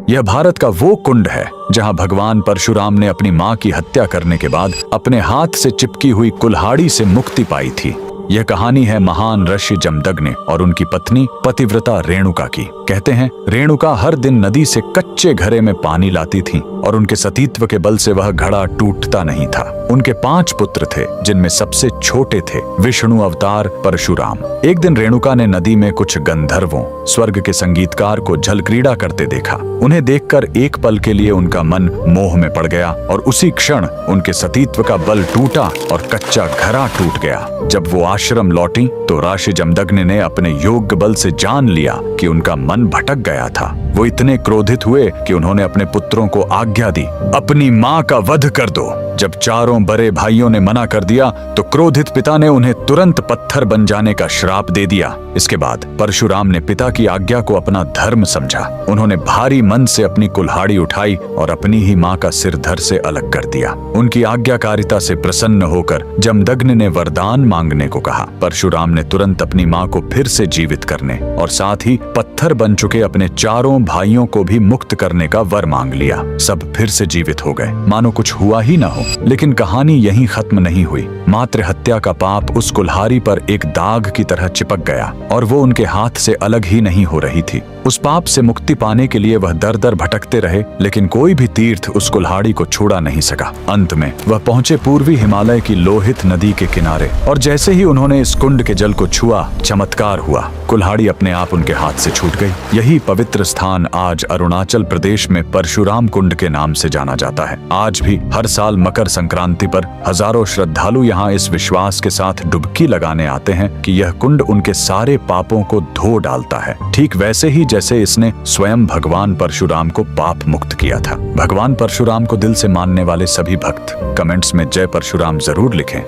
यह भारत का वो कुंड है जहां भगवान परशुराम ने अपनी मां की हत्या करने के बाद अपने हाथ से चिपकी हुई कुल्हाड़ी से मुक्ति पाई थी। यह कहानी है महान ऋषि जमदग्नि और उनकी पत्नी पतिव्रता रेणुका की। कहते हैं रेणुका हर दिन नदी से कच्चे घड़े में पानी लाती थीं और उनके सतीत्व के बल से वह घड़ा टूटता नहीं था। उनके 5 पुत्र थे जिनमें सबसे छोटे थे विष्णु अवतार परशुराम। एक दिन रेणुका ने नदी में कुछ गंधर्वों स्वर्ग के संगीतकार को जल क्रीड़ा करते देखा। उन्हें देखकर एक पल के लिए उनका मन मोह में पड़ गया और उसी क्षण उनके सतीत्व का बल टूटा और कच्चा घड़ा टूट गया। जब वो आश्रम लौटी तो ऋषि जमदग्नि ने अपने योग बल से जान लिया कि उनका मन भटक गया था। वो इतने क्रोधित हुए कि उन्होंने अपने पुत्रों को आज्ञा दी, अपनी मां का वध कर दो। जब चारों बड़े भाइयों ने मना कर दिया तो क्रोधित पिता ने उन्हें तुरंत पत्थर बन जाने का श्राप दे दिया। इसके बाद परशुराम ने पिता की आज्ञा को अपना धर्म समझा। उन्होंने भारी मन से अपनी कुल्हाड़ी उठाई और अपनी ही मां का सिर धड़ से अलग कर दिया। उनकी आज्ञाकारिता से प्रसन्न होकर जमदग्नि ने वरदान मांगने को कहा। परशुराम ने तुरंत अपनी मां को फिर से जीवित करने और साथ ही पत्थर बन चुके अपने चारों भाइयों को भी मुक्त करने का वर मांग लिया। सब फिर से जीवित हो गए, मानो कुछ हुआ ही ना हो। लेकिन कहानी यहीं खत्म नहीं हुई। मातृ हत्या का पाप उस कुल्हाड़ी पर एक दाग की तरह चिपक गया और वो उनके हाथ से अलग ही नहीं हो रही थी। उस पाप से मुक्ति पाने के लिए वह दर दर भटकते रहे, लेकिन कोई भी तीर्थ उस कुल्हाड़ी को छुड़ा नहीं सका। अंत में वह पहुंचे पूर्वी हिमालय की लोहित नदी के किनारे और जैसे ही उन्होंने इस कुंड के जल को छुआ, चमत्कार हुआ। कुल्हाड़ी अपने आप उनके हाथ से छूट गई। यही पवित्र स्थान आज अरुणाचल प्रदेश में परशुराम कुंड के नाम से जाना जाता है। आज भी हर साल मकर संक्रांति पर हजारों श्रद्धालु यहाँ इस विश्वास के साथ डुबकी लगाने आते हैं कि यह कुंड उनके सारे पापों को धो डालता है, ठीक वैसे ही जैसे इसने स्वयं भगवान परशुराम को पाप मुक्त किया था। भगवान परशुराम को दिल से मानने वाले सभी भक्त कमेंट्स में जय परशुराम जरूर लिखें।